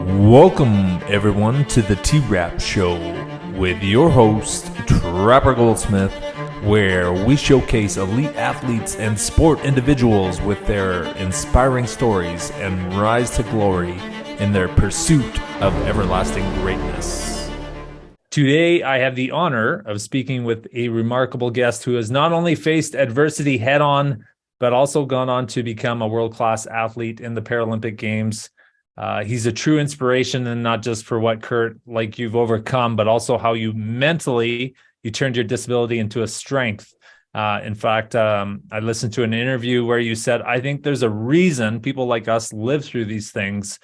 Welcome, everyone, to the T-Rap Show with your host, Trapper Goldsmith, where we showcase elite athletes and sport individuals with their inspiring stories and rise to glory in their pursuit of everlasting greatness. Today, I have the honor of speaking with a remarkable guest who has not only faced adversity head-on, but also gone on to become a world-class athlete in the Paralympic Games. He's a true inspiration, and not just for what, Curt, like you've overcome, but also how you mentally, you turned your disability into a strength. In fact, I listened to an interview where you said, I think there's a reason people like us live through these things.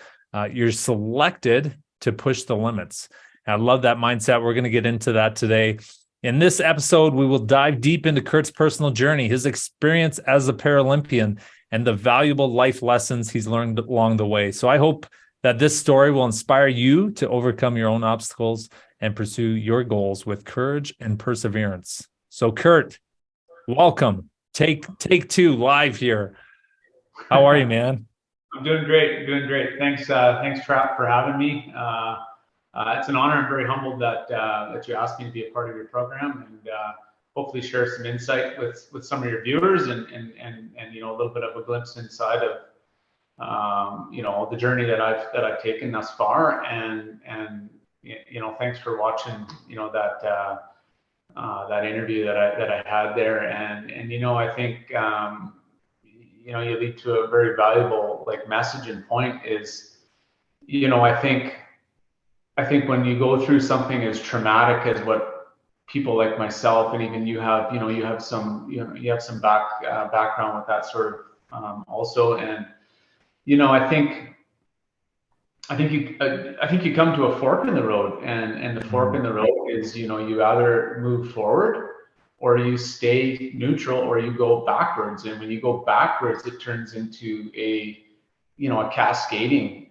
You're selected to push the limits. And I love that mindset. We're going to get into that today. In this episode, we will dive deep into Curt's personal journey, his experience as a Paralympian, and the valuable life lessons he's learned along the way. So I hope that this story will inspire you to overcome your own obstacles and pursue your goals with courage and perseverance. So Curt, welcome. Take two live here. How are you, man? I'm doing great. Thanks, Trap, for having me. It's an honor. I'm very humbled that you asked me to be a part of your program, and hopefully share some insight with some of your viewers, and you know, a little bit of a glimpse inside of you know, the journey that I've taken thus far, and you know, thanks for watching, you know, that interview that I had there, and you know, I think you know, you lead to a very valuable message and point is, you know, I think when you go through something as traumatic as what people like myself, and even you have some background with that sort of also, and you know, I think you come to a fork in the road, and the fork in the road is, you know, you either move forward or you stay neutral, or you go backwards. And when you go backwards, it turns into a cascading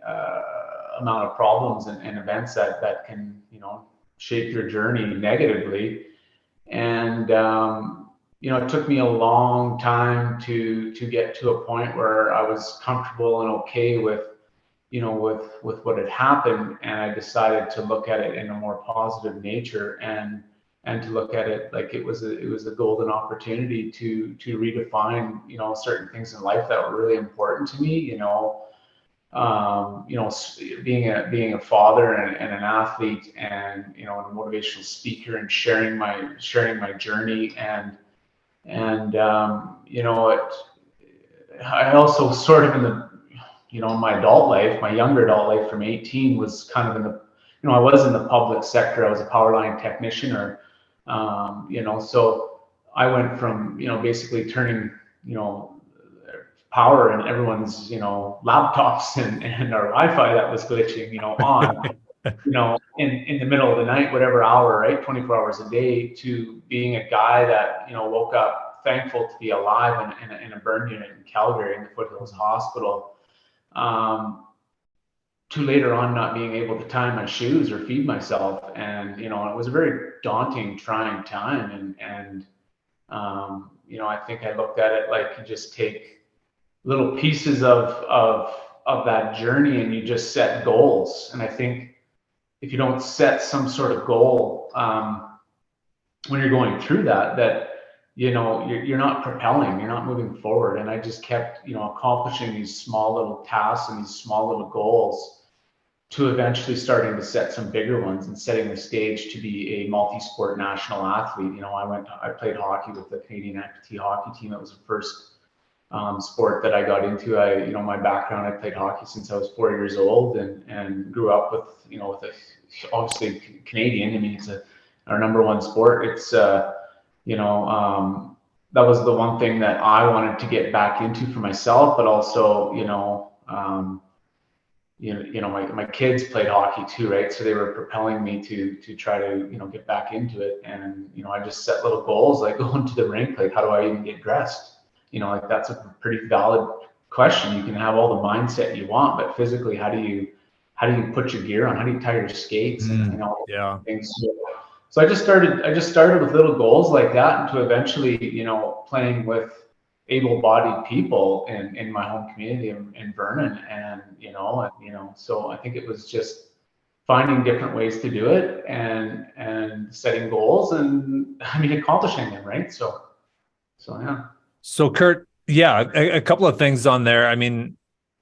amount of problems and events that can, you know, shape your journey negatively. And you know, it took me a long time to get to a point where I was comfortable and okay with, you know, with what had happened, and I decided to look at it in a more positive nature, and to look at it like it was a golden opportunity to redefine, you know, certain things in life that were really important to me. You know, being a father and an athlete, and you know, a motivational speaker, and sharing my journey, and you know, I also sort of in the, you know, my adult life, my younger adult life from 18 was kind of in the, you know, I was in the public sector. I was a power line technician, or you know, so I went from, you know, basically turning, you know, power in everyone's, you know, laptops and our Wi-Fi that was glitching, you know, on, you know, in the middle of the night, whatever hour, right, 24 hours a day, to being a guy that, you know, woke up thankful to be alive in a burn unit in Calgary in the Foothills Hospital, to later on not being able to tie my shoes or feed myself. And, you know, it was a very daunting, trying time. And you know, I think I looked at it like you just take little pieces of that journey, and you just set goals. And I think if you don't set some sort of goal when you're going through that, you know, you're not propelling, you're not moving forward. And I just kept, you know, accomplishing these small little tasks and these small little goals, to eventually starting to set some bigger ones, and setting the stage to be a multi-sport national athlete. You know, I played hockey with the Canadian amputee hockey team. That was the first sport that I got into. You know, my background, I played hockey since I was 4 years old, and grew up with, you know, with obviously Canadian. I mean, it's our number one sport. It's you know, that was the one thing that I wanted to get back into for myself, but also, you know, my kids played hockey too, right? So they were propelling me to try to, you know, get back into it. And, you know, I just set little goals, like going to the rink, like, how do I even get dressed? You know, like, that's a pretty valid question. You can have all the mindset you want, but physically, how do you put your gear on? How do you tie your skates? And, you know, things. So I just started with little goals like that, and to eventually, you know, playing with able-bodied people in my home community in Vernon, and so I think it was just finding different ways to do it, and setting goals, and I mean accomplishing them, right? So yeah. So Curt, yeah, a couple of things on there. I mean,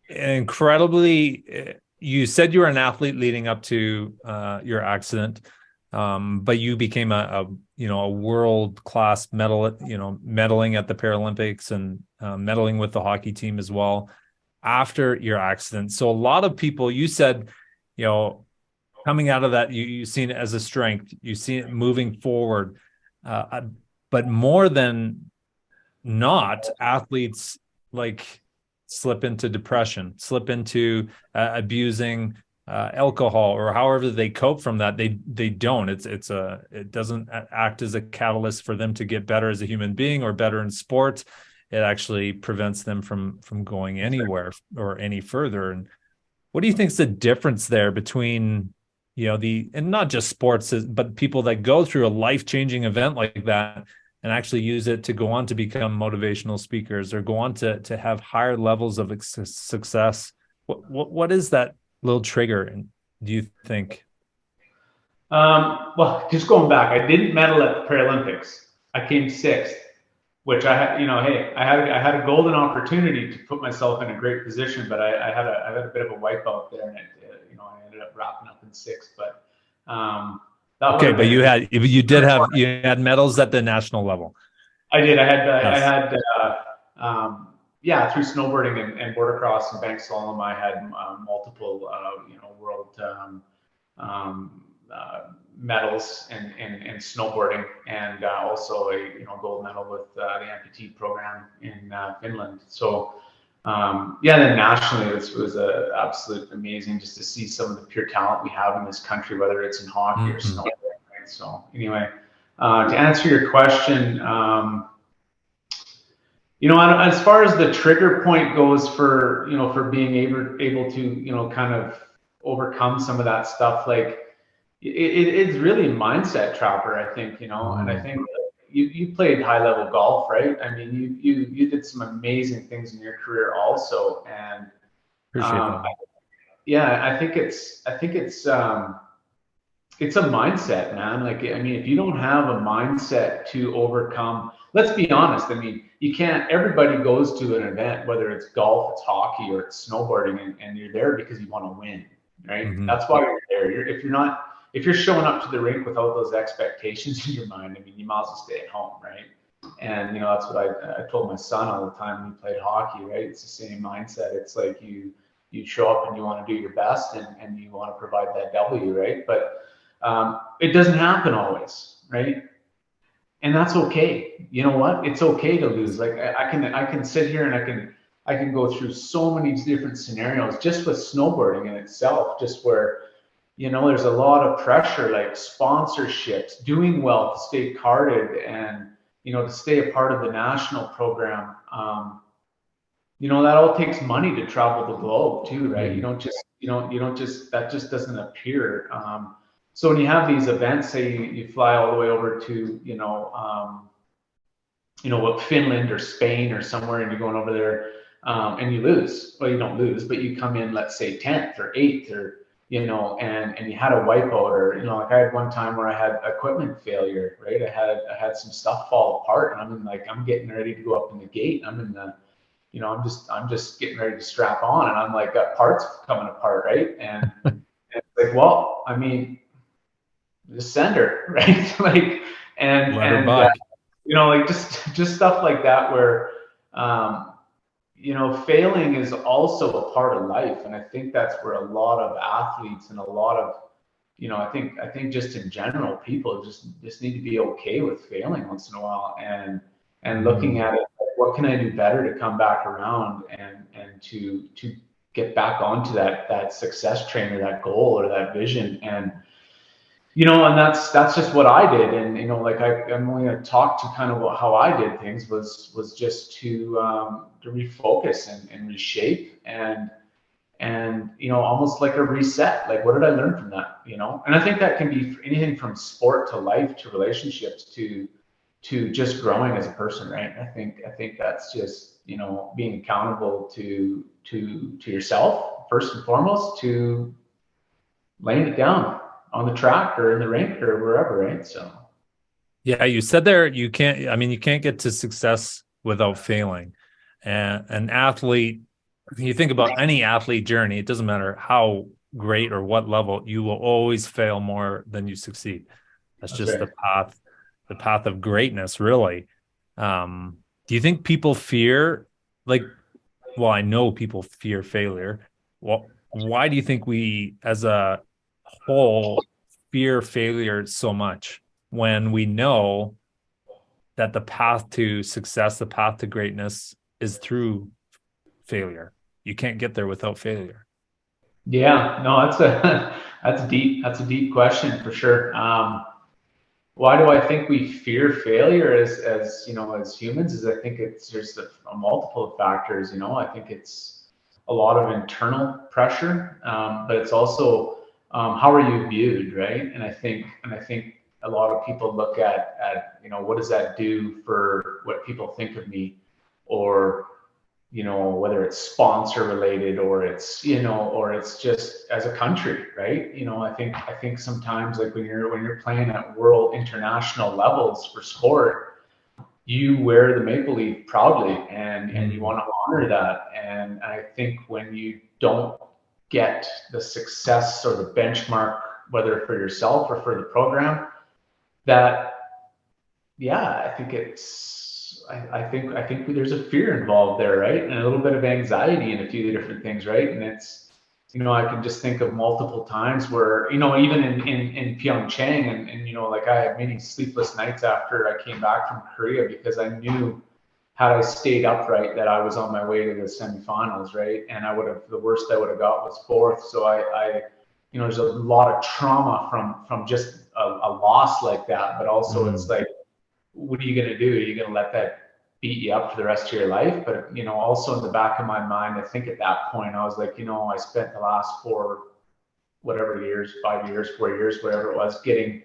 incredibly, you said you were an athlete leading up to your accident, but you became a world-class medaling at the Paralympics, and medaling with the hockey team as well after your accident. So a lot of people, you said, coming out of that, you seen it as a strength, you see it moving forward, but more than not, athletes like slip into depression, slip into abusing alcohol, or however they cope from that. They don't. It doesn't act as a catalyst for them to get better as a human being or better in sport. It actually prevents them from going anywhere or any further. And what do you think is the difference there between and not just sports, but people that go through a life-changing event like that and actually use it to go on to become motivational speakers, or go on to have higher levels of success? What is that little trigger, and do you think? Well, just going back, I didn't medal at the Paralympics. I came sixth, which I had, hey, I had a golden opportunity to put myself in a great position, but I had a bit of a wipeout there, and I ended up wrapping up in sixth. But okay, but you had medals at the national level. I did. I had through snowboarding and border cross and bank slalom, I had multiple world medals in snowboarding, and also a gold medal with the amputee program in Finland. So then nationally, this was absolute amazing just to see some of the pure talent we have in this country, whether it's in hockey or snowboarding. Right? So anyway, to answer your question, as far as the trigger point goes for being able to kind of overcome some of that stuff, like it's really a mindset, Trapper, I think, and I think you played high level golf, right? I mean, you did some amazing things in your career also, and appreciate that. I think it's a mindset, man. Like, I mean, if you don't have a mindset to overcome, let's be honest. I mean, you can't. Everybody goes to an event, whether it's golf, it's hockey, or it's snowboarding, and you're there because you want to win, right? Mm-hmm. That's why you're there. If you're showing up to the rink without those expectations in your mind, I mean, you might as well stay at home, right? And that's what I told my son all the time when he played hockey, right? It's the same mindset. It's like you show up and you want to do your best, and you want to provide that W, right? But it doesn't happen always, right? And that's okay. You know what? It's okay to lose. Like I can sit here and I can go through so many different scenarios just with snowboarding in itself, just where there's a lot of pressure, like sponsorships, doing well to stay carded, and to stay a part of the national program. That all takes money to travel the globe too, right? You don't just that just doesn't appear. So when you have these events, say you fly all the way over to, Finland or Spain or somewhere, and you're going over there, and you lose. Well, you don't lose, but you come in, let's say 10th or 8th, or, and you had a wipeout, or, like I had one time where I had equipment failure, right? I had some stuff fall apart, and I'm getting ready to go up in the gate. I'm in the, I'm just getting ready to strap on, and I'm like, got parts coming apart, right? And it's like, well, I mean, just send her, right? Like, and like just stuff like that, where failing is also a part of life, and I think that's where a lot of athletes and a lot of I think just in general, people just need to be okay with failing once in a while, and looking at it, like, what can I do better to come back around and to get back onto that success train, or that goal, or that vision. And and that's just what I did. And like I'm only going to talk to kind of how I did things, was just to refocus and reshape, and almost like a reset. Like, what did I learn from that? And I think that can be anything from sport to life to relationships to to just growing as a person, right? I think that's just, you know, being accountable to yourself first and foremost, to laying it down on the track or in the rink or wherever, right? So Yeah, you said there you can't, I mean, you can't get to success without failing. And an athlete, you think about any athlete journey, it doesn't matter how great or what level, you will always fail more than you succeed. That's that's just right. the path of greatness, really. Do you think people fear, like, well, I know people fear failure. Well, why do you think we as a whole fear failure so much when we know that the path to success, the path to greatness is through failure? You can't get there without failure. Yeah, no, that's a that's a deep question for sure. Why do I think we fear failure as you know, as humans? Is I think it's just a multiple of factors. You know, I think it's a lot of internal pressure, but it's also how are you viewed, right? And I think a lot of people look at you know, what does that do for what people think of me, or you know, whether it's sponsor related or it's, you know, or it's just as a country, right? You know, I think sometimes like when you're playing at world international levels for sport, you wear the maple leaf proudly and you want to honor that. And I think when you don't get the success or the benchmark, whether for yourself or for the program, that yeah, I think I think there's a fear involved there, right? And a little bit of anxiety and a few different things, right? And it's, you know, I can just think of multiple times where, you know, even in Pyeongchang and, you know, like I had many sleepless nights after I came back from Korea because I knew had I stayed upright that I was on my way to the semifinals, right? And I would have, the worst I would have got was fourth. So you know, there's a lot of trauma from just a loss like that, but also it's like, what are you going to do? Are you going to let that beat you up for the rest of your life? But, you know, also in the back of my mind, I think at that point, I was like, you know, I spent the last whatever years, 5 years, 4 years, whatever it was, getting,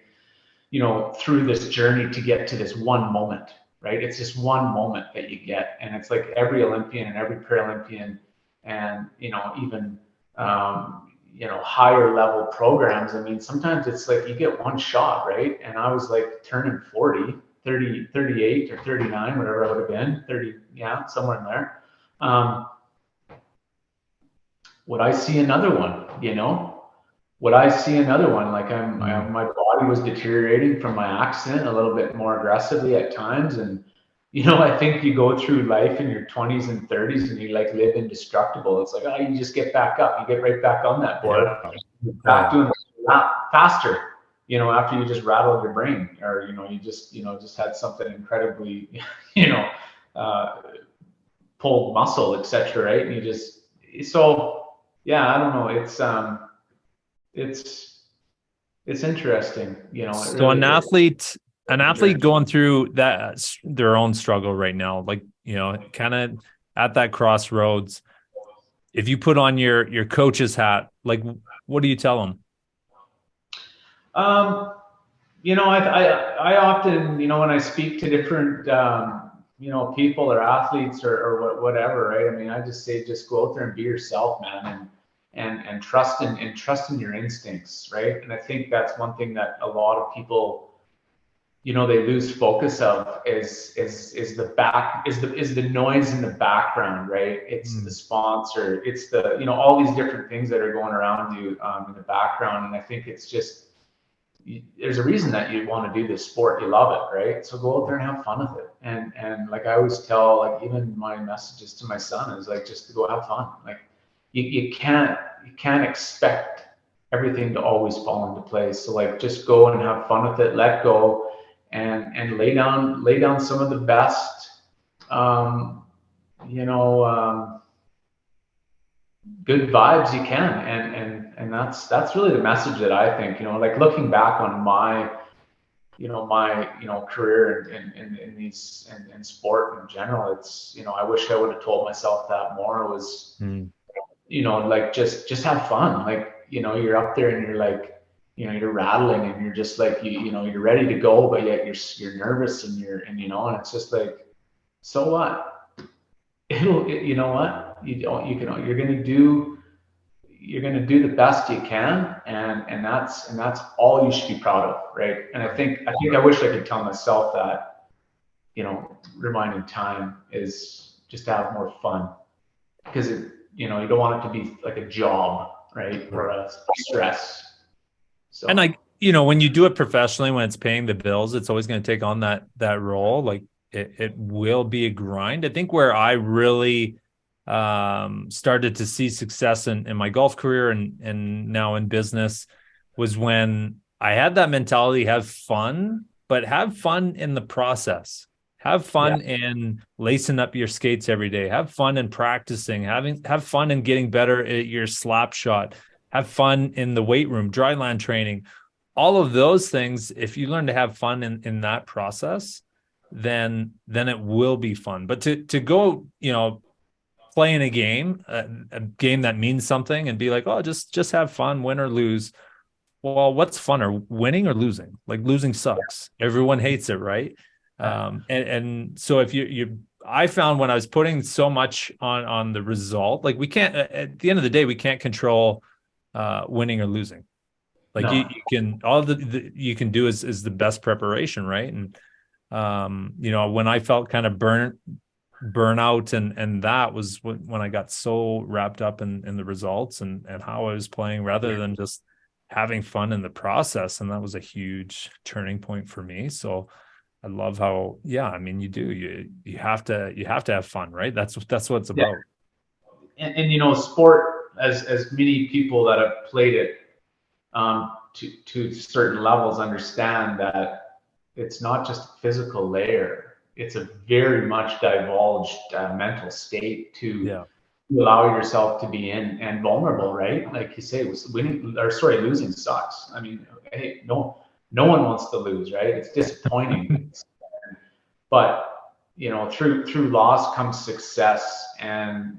you know, through this journey to get to this one moment, right? It's this one moment that you get. And it's like every Olympian and every Paralympian and, you know, even, you know, higher level programs. I mean, sometimes it's like you get one shot, right? And I was like turning 40, 30, 38 or 39, whatever I would have been, 30, yeah, somewhere in there. Would I see another one, you know? Would I see another one? Like my body was deteriorating from my accident a little bit more aggressively at times. And, you know, I think you go through life in your 20s and 30s and you like live indestructible. It's like, oh, you just get back up. You get right back on that board. Yeah. Back doing a lot faster, you know, after you just rattled your brain or, you know, just had something incredibly, you know, pulled muscle, etc. Right. And you just, so yeah, I don't know. It's, it's interesting, you know, it So really is. an athlete going through that their own struggle right now, like, you know, kind of at that crossroads, if you put on your coach's hat, like, what do you tell them? You know, I often, you know, when I speak to different, you know, people or athletes or whatever, right? I mean, I just say, just go out there and be yourself, man, and trust in your instincts, right? And I think that's one thing that a lot of people, you know, they lose focus of is the noise in the background, right? It's the sponsor, it's the, you know, all these different things that are going around you in the background, and I think it's just, there's a reason that you want to do this sport. You love it, right? So go out there and have fun with it. And like I always tell, like even my messages to my son is like, just to go have fun. Like you can't expect everything to always fall into place. So like just go and have fun with it. Let go and lay down some of the best, you know, good vibes you can, and that's really the message that I think, you know, like looking back on my, you know, career in these in sport in general, it's, you know, I wish I would have told myself that more. It was, you know, like just have fun. Like, you know, you're up there and you're like, you're rattling and you're just like, you're ready to go, but yet you're nervous and and it's just like, so what? You know what? You're going to do the best you can. And that's all you should be proud of. Right. And I wish I could tell myself that, reminding time is just to have more fun, because you don't want it to be like a job, right? Or a stress. So, and when you do it professionally, when it's paying the bills, it's always going to take on that role. Like it will be a grind. I think where I really started to see success in my golf career and now in business was when I had that mentality, have fun, but have fun in the process. Have fun in lacing up your skates every day. Have fun in practicing. Have fun in getting better at your slap shot. Have fun in the weight room, dry land training. All of those things, if you learn to have fun in that process, then it will be fun. But to go, play in a game that means something and be like, oh, just have fun, win or lose. Well, what's funner, winning or losing? Like losing sucks. Everyone hates it, right? And so if I found when I was putting so much on the result, like we can't, at the end of the day, we can't control winning or losing. Like you can, all you can do is the best preparation, right? And when I felt kind of burnout and that was when I got so wrapped up in the results and how I was playing rather than just having fun in the process. And that was a huge turning point for me. So I love how, you have to have fun, right? That's what it's about. And sport, as many people that have played it to certain levels understand that it's not just a physical layer. It's a very much divulged mental state to allow yourself to be in and vulnerable, right? Like you say, losing sucks. I mean, hey, no one wants to lose, right? It's disappointing. But through loss comes success, and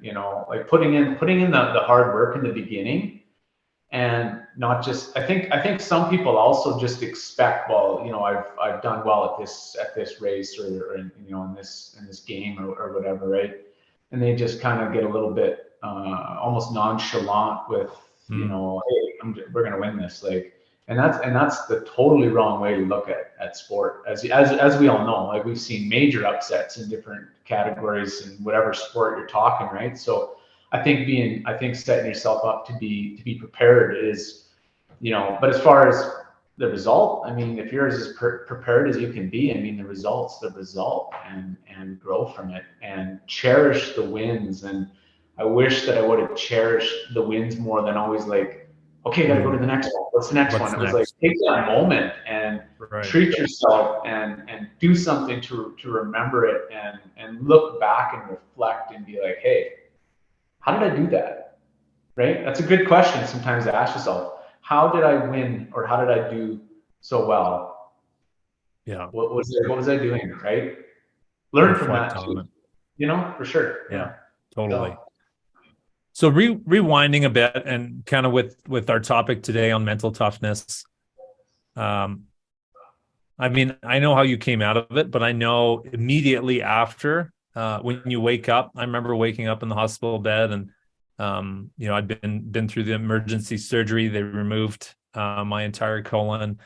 like putting in the hard work in the beginning, and not just. I think some people also just expect, well, I've done well at this race or in this game or whatever, right? And they just kind of get a little bit almost nonchalant with hey, we're gonna win this, like. And that's the totally wrong way to look at sport. As we all know, like we've seen major upsets in different categories in whatever sport you're talking, right? So I think setting yourself up to be prepared is, but as far as the result, I mean, if you're as prepared as you can be, I mean, the result's the result, and grow from it and cherish the wins. And I wish that I would have cherished the wins more than always like, okay, gotta go to the next one. What's the next one? It was like, take that moment and treat yourself and do something to remember it and look back and reflect and be like, hey, how did I do that? Right? That's a good question sometimes to ask yourself. How did I win, or how did I do so well? Yeah. What was I doing? Right? Learn from that too. For sure. Yeah, totally. So rewinding a bit and kind of with our topic today on mental toughness. I mean, I know how you came out of it, but I know immediately after, when you wake up, I remember waking up in the hospital bed and, I'd been through the emergency surgery. They removed my entire colon,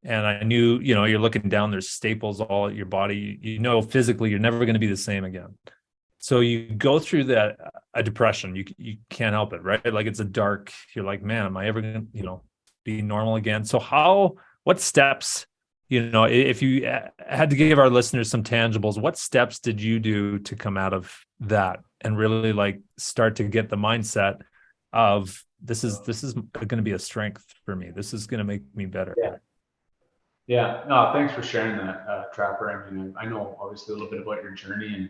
and I knew, you're looking down, there's staples all at your body. Physically, you're never going to be the same again. So you go through a depression. You can't help it, right? Like it's a dark. You're like, man, am I ever gonna, be normal again? So what steps, if you had to give our listeners some tangibles, what steps did you do to come out of that and really like start to get the mindset of this is going to be a strength for me. This is going to make me better. Yeah. No, thanks for sharing that, Trapper. I mean, I know obviously a little bit about your journey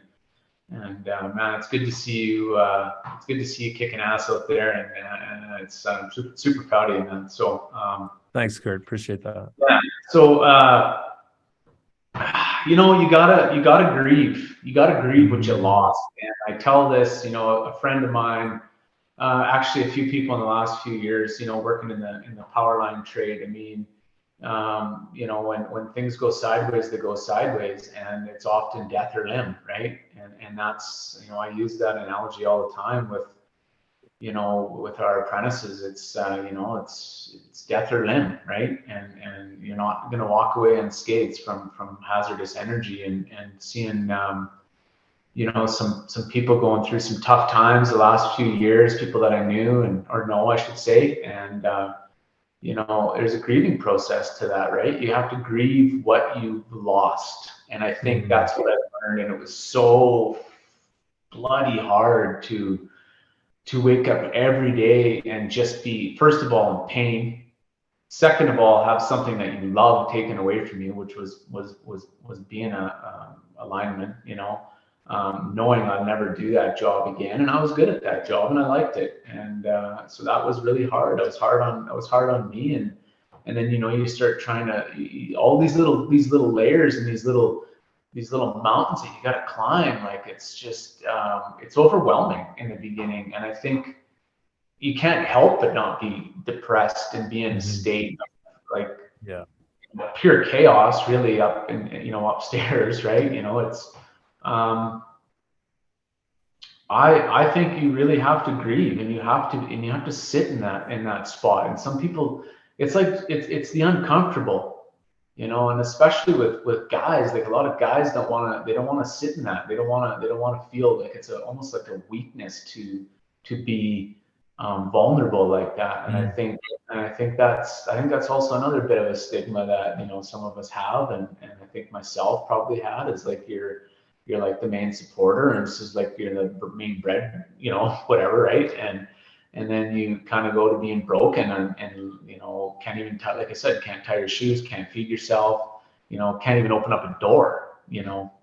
and man, it's good to see you. It's good to see you kicking ass out there, and it's I'm super proud of you, man. So thanks, Curt. Appreciate that. Yeah. So you gotta grieve. You gotta grieve what you lost. And I tell this, a friend of mine Actually, a few people in the last few years, working in the power line trade. I mean, when things go sideways, they go sideways, and it's often death or limb, right? And that's, I use that analogy all the time with our apprentices. It's it's death or limb, right? And you're not going to walk away unscathed from hazardous energy, and seeing some people going through some tough times the last few years, people that I knew or know, I should say. And there's a grieving process to that, right? You have to grieve what you've lost. And I think that's what I've learned. And it was so bloody hard to wake up every day and just be, first of all, in pain. Second of all, have something that you love taken away from you, which was being a lineman, knowing I'd never do that job again. And I was good at that job and I liked it. And so that was really hard. It was hard on me. And then, you start trying to, all these little layers and these little mountains that you got to climb. Like, it's just, it's overwhelming in the beginning. And I think you can't help but not be depressed and be in a state of, like, pure chaos, really, up in, upstairs, right? It's, I think you really have to grieve, and you have to sit in that spot. And some people, it's like, it's the uncomfortable, and especially with guys, like, a lot of guys don't want to sit in that. They don't want to feel like it's almost like a weakness to be vulnerable like that. And I think that's also another bit of a stigma that, some of us have, and I think myself probably had, is like, you're like the main supporter, and this is like, you're the main bread, whatever, right? And then you kind of go to being broken, and can't even like I said, can't tie your shoes, can't feed yourself, can't even open up a door,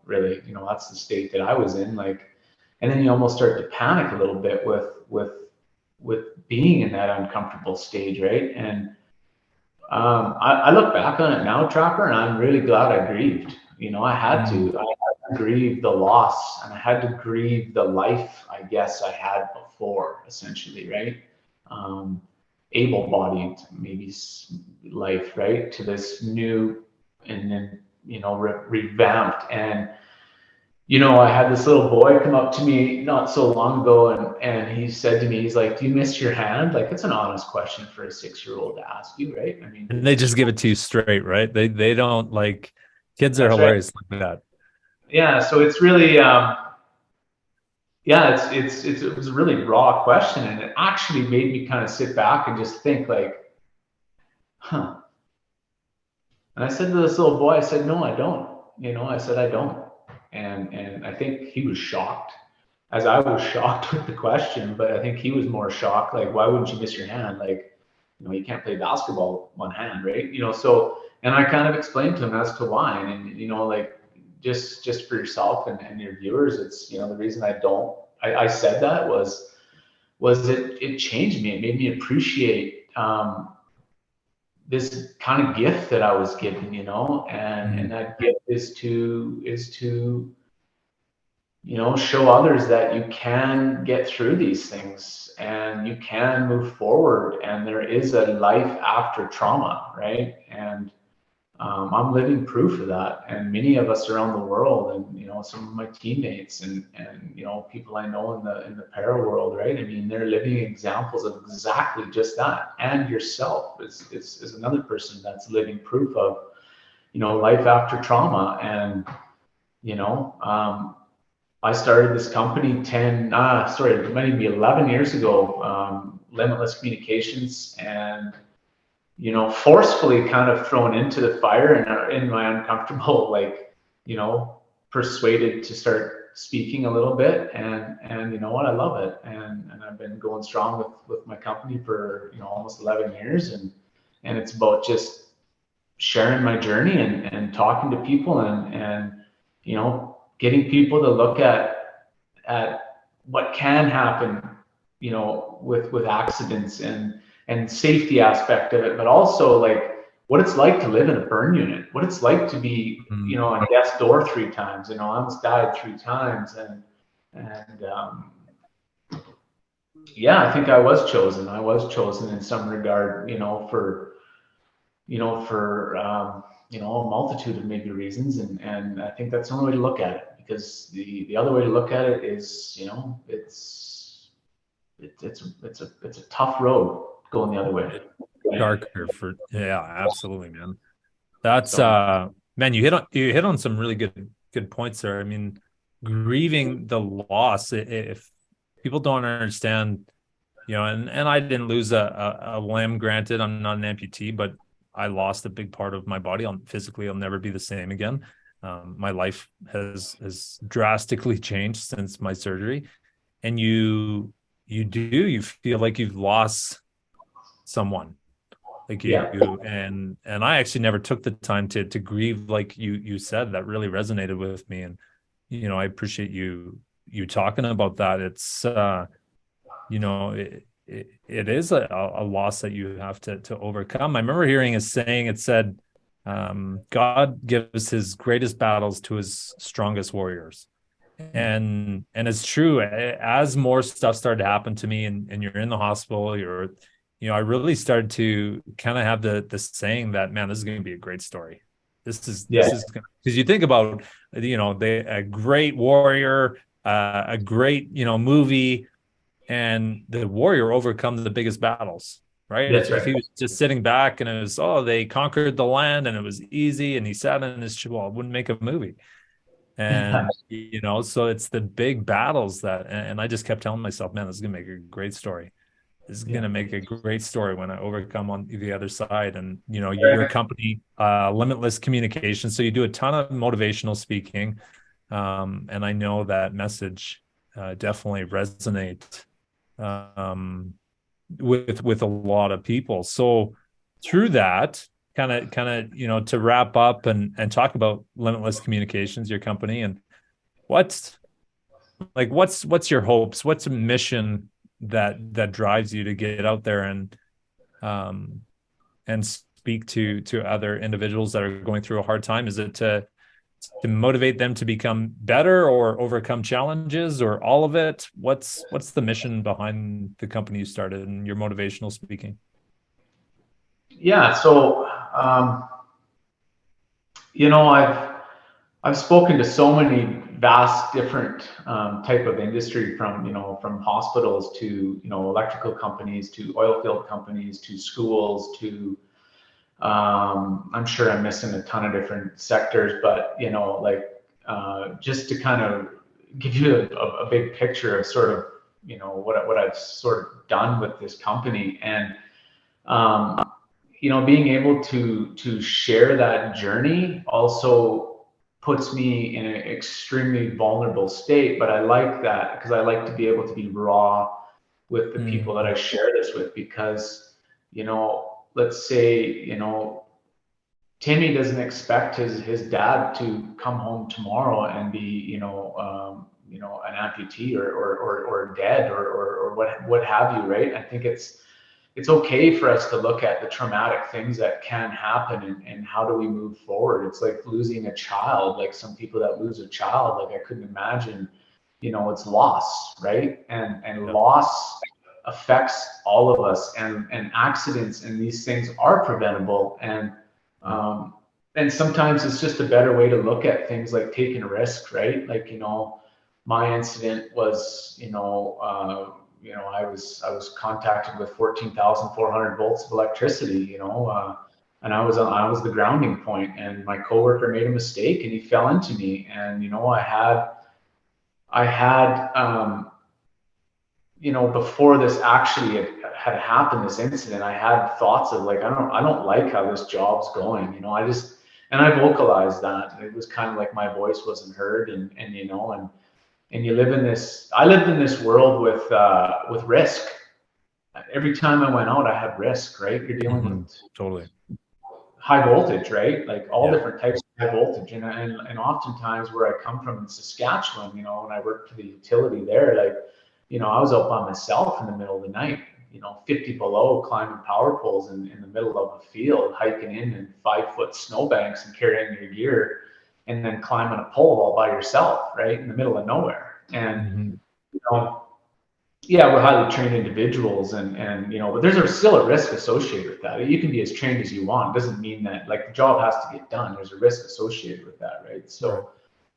really, that's the state that I was in. Like, and then you almost start to panic a little bit with being in that uncomfortable stage, right? And I look back on it now, Trapper, and I'm really glad I grieved. I had to grieve the loss, and I had to grieve the life, I guess, I had before, essentially, right? Able-bodied, maybe, life, right? To this new, and then, revamped. And I had this little boy come up to me not so long ago, and he said to me, he's like, "Do you miss your hand?" Like, it's an honest question for a 6-year-old to ask you, right? I mean, and they just give it to you straight, right? They don't, like, kids are hilarious like that. Yeah, so it's really, it was a really raw question, and it actually made me kind of sit back and just think, like, huh. And I said to this little boy, I said, "No, I don't." I said, "I don't." And I think he was shocked, as I was shocked with the question, but I think he was more shocked, like, why wouldn't you miss your hand? Like, you can't play basketball with one hand, right? So, and I kind of explained to him as to why, and like, just for yourself and your viewers, it's, the reason I said that was it changed me. It made me appreciate this kind of gift that I was given, and that gift is to show others that you can get through these things and you can move forward, and there is a life after trauma, right? And I'm living proof of that, and many of us around the world, and some of my teammates, and people I know in the para world, right? I mean, they're living examples of exactly just that. And yourself is another person that's living proof of life after trauma. And I started this company maybe 11 years ago, Limitless Communications, and forcefully kind of thrown into the fire, and in my uncomfortable, like, persuaded to start speaking a little bit, and you know what, I love it, and I've been going strong with my company for almost 11 years, and it's about just sharing my journey and talking to people, and getting people to look at what can happen with accidents, and safety aspect of it, but also, like, what it's like to live in a burn unit, what it's like to be, on death's door 3 times. I almost died 3 times, and yeah, I think I was chosen. I was chosen in some regard, a multitude of maybe reasons. And I think that's the only way to look at it, because the other way to look at it is, it's a tough road going the other way. It's darker for, yeah, absolutely, man. That's So, man, you hit on some really good points there. I mean, grieving the loss, if people don't understand, and I didn't lose a limb, granted, I'm not an amputee, but I lost a big part of my body. Physically, I'll never be the same again. My life has drastically changed since my surgery, and you feel like you've lost someone, like yeah. and I actually never took the time to grieve, like you said. That really resonated with me, and I appreciate you talking about that. It's it is a loss that you have to overcome. I remember hearing a saying. It said, God gives his greatest battles to his strongest warriors. And it's true. As more stuff started to happen to me, and you're in the hospital, I really started to kind of have the saying that, man, this is going to be a great story. Yeah. This is because you think about, a great warrior, a great, movie, and the warrior overcome the biggest battles, right? That's If right. he was just sitting back and it was, oh, they conquered the land and it was easy and he sat in his chair, well, it wouldn't make a movie. Yeah. And so it's the big battles and I just kept telling myself, man, this is gonna make a great story. This is Yeah. gonna make a great story when I overcome on the other side. And your company, Limitless Communication, so you do a ton of motivational speaking, and I know that message definitely resonates um, with a lot of people. So through that, kind of, to wrap up and talk about Limitless Communications, your company, and what's what's your hopes? What's a mission that drives you to get out there um and speak to other individuals that are going through a hard time? Is it to motivate them to become better or overcome challenges, or all of it? What's the mission behind the company you started and your motivational speaking? Yeah. So, I've spoken to so many vast different type of industry, from hospitals to electrical companies to oil field companies to schools to I'm sure I'm missing a ton of different sectors, but just to kind of give you a big picture of sort of what I've sort of done with this company. And being able to share that journey also puts me in an extremely vulnerable state. But I like that, because I like to be able to be raw with the people that I Mm, share this with, because let's say Timmy doesn't expect his dad to come home tomorrow and be an amputee or dead or what have you, right? I think it's okay for us to look at the traumatic things that can happen, and how do we move forward. It's like losing a child. Like some people that lose a child, like I couldn't imagine, it's loss, right? And yeah. loss affects all of us, and accidents and these things are preventable. And sometimes it's just a better way to look at things, like taking a risk, right? Like, my incident was, I was contacted with 14,400 volts of electricity, and I was the grounding point, and my coworker made a mistake and he fell into me. And I had before this actually had happened, this incident, I had thoughts of, like, I don't like how this job's going. And I vocalized that. It was kind of like my voice wasn't heard. And I lived in this world with risk. Every time I went out, I had risk, right? You're dealing with Mhm. Totally. high voltage, right? Like all Yeah. different types of high voltage. And oftentimes where I come from in Saskatchewan, when I worked for the utility there, like, I was out by myself in the middle of the night, 50 below, climbing power poles in the middle of a field, hiking in 5-foot snowbanks and carrying your gear, and then climbing a pole all by yourself, right? In the middle of nowhere. And, Mhm. you know, yeah, we're highly trained individuals, and but there's still a risk associated with that. You can be as trained as you want. It doesn't mean that like the job has to get done. There's a risk associated with that, right? So,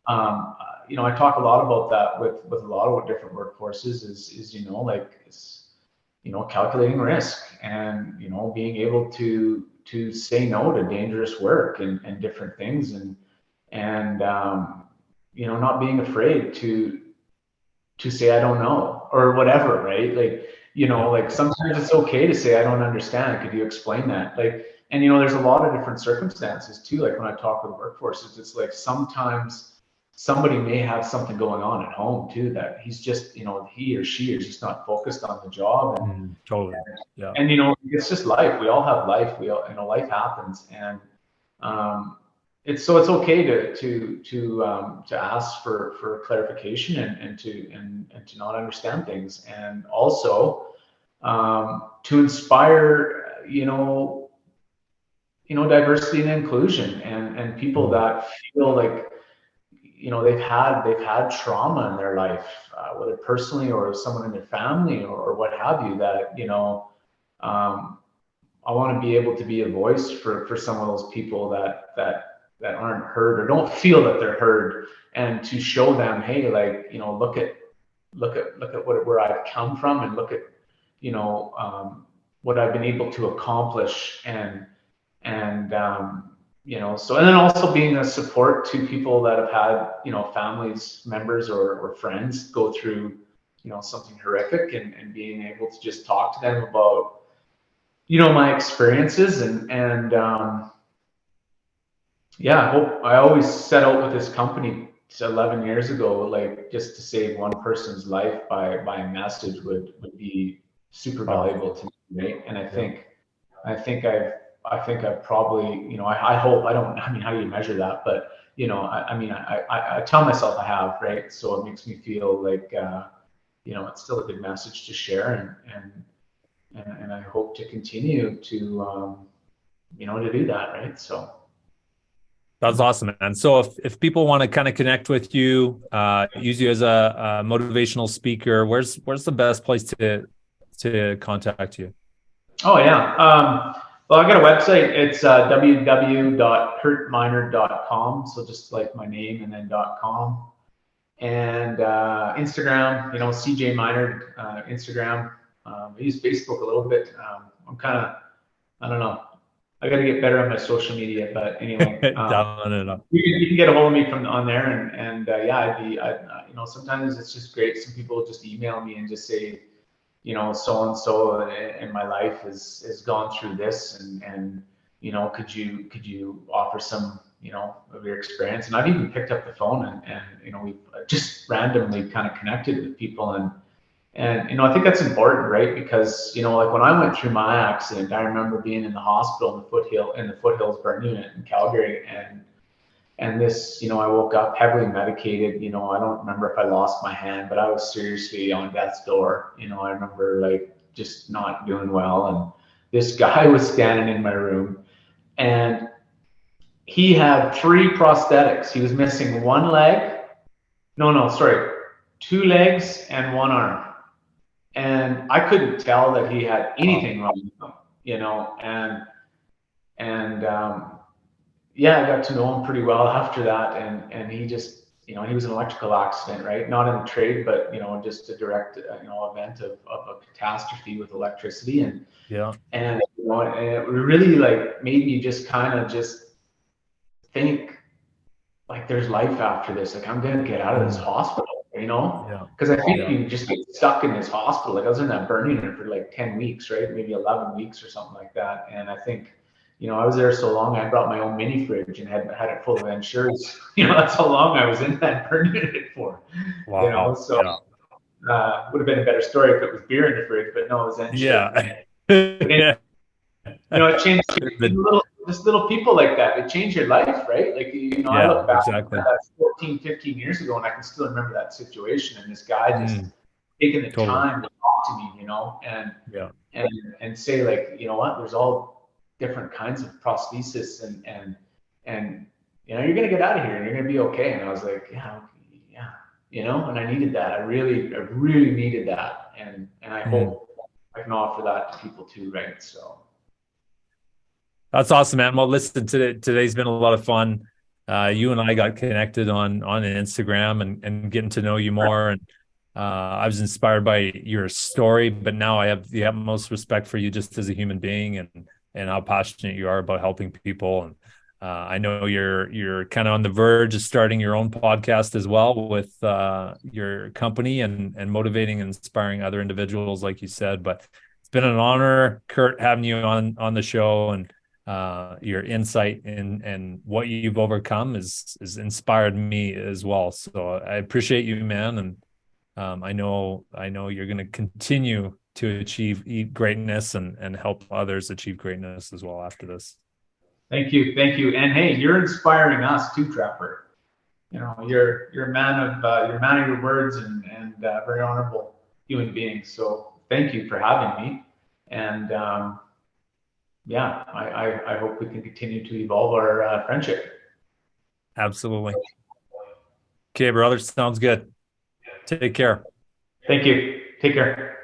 I talk a lot about that with a lot of different workforces. Is calculating risk, and being able to say no to dangerous work and different things, and not being afraid to say I don't know or whatever, right? Like sometimes it's okay to say I don't understand. Could you explain that? There's a lot of different circumstances too. Like when I talk with workforces, it's like sometimes somebody may have something going on at home too that he's just, he or she is just not focused on the job. Totally. Yeah. And it's just life. We all have life. We all, life happens, and it's okay to ask for clarification and to not understand things, and also to inspire diversity and inclusion, and people that feel like they've had trauma in their life, whether personally or someone in their family or what have you, that I want to be able to be a voice for some of those people that aren't heard or don't feel that they're heard, and to show them, hey, like, look at where I've come from, and look at what I've been able to accomplish, and and then also being a support to people that have had families, members, or friends go through something horrific, and being able to just talk to them about my experiences, and I always set out with this company 11 years ago, like just to save one person's life by a message would be super valuable to me, right? And I think I've probably, I hope, I mean, how do you measure that? But, I tell myself I have, right? So it makes me feel like, it's still a good message to share, and I hope to continue to, to do that, right? So. That's awesome, man. So if people want to kind of connect with you, use you as a motivational speaker, where's the best place to contact you? Oh yeah. Well, I got a website. It's www.curtminard.com. So just like my name and then .com. And Instagram, CJ Minard, Instagram. I use Facebook a little bit. I'm kind of, I don't know. I got to get better on my social media, but anyway, you can get a hold of me from on there, and sometimes it's just great. Some people just email me and just say, so and so in my life has gone through this, and could you offer some of your experience? And I've even picked up the phone and we've just randomly kind of connected with people, and I think that's important, right? Because like when I went through my accident, I remember being in the hospital in the foothills burn unit in Calgary, and this, I woke up heavily medicated. I don't remember if I lost my hand, but I was seriously on death's door. I remember like just not doing well, and this guy was standing in my room, and he had 3 prosthetics. He was missing one leg. No, sorry, 2 legs and 1 arm. And I couldn't tell that he had anything wrong with him, I got to know him pretty well after that, and he just, he was an electrical accident, right? Not in the trade, but just a direct, event of a catastrophe with electricity, and it really like made me just kind of just think like there's life after this. Like I'm gonna get out of this hospital. Because I think you just get stuck in this hospital. Like I was in that burn unit for like 10 weeks, right? Maybe 11 weeks or something like that. And I think, I was there so long, I brought my own mini fridge and had it full of Ensures. That's how long I was in that burn unit for. Wow. Would have been a better story if it was beer in the fridge, but no, it was Ensures. Yeah. It changed just little people like that. They change your life, right? Like, I look back at that 14, 15 years ago, and I can still remember that situation. And this guy just taking the time to talk to me, and say like, what? There's all different kinds of prosthesis, and you're gonna get out of here, and you're gonna be okay. And I was like, yeah, and I needed that. I really needed that, and I hope I can offer that to people too, right? So That's awesome, man. Well, listen, today's been a lot of fun. You and I got connected on Instagram and getting to know you more. And I was inspired by your story, but now I have the utmost respect for you just as a human being and how passionate you are about helping people. And I know you're kind of on the verge of starting your own podcast as well with your company and motivating and inspiring other individuals, like you said. But it's been an honor, Curt, having you on the show, and your insight and what you've overcome is inspired me as well. So I appreciate you, man. And I know you're going to continue to achieve greatness and help others achieve greatness as well after this. thank you, and hey, you're inspiring us too, Trapper. You know, you're a man of your words and very honorable human being. So thank you for having me, and yeah, I hope we can continue to evolve our friendship. Absolutely. Okay, brother. Sounds good. Take care. Thank you. Take care.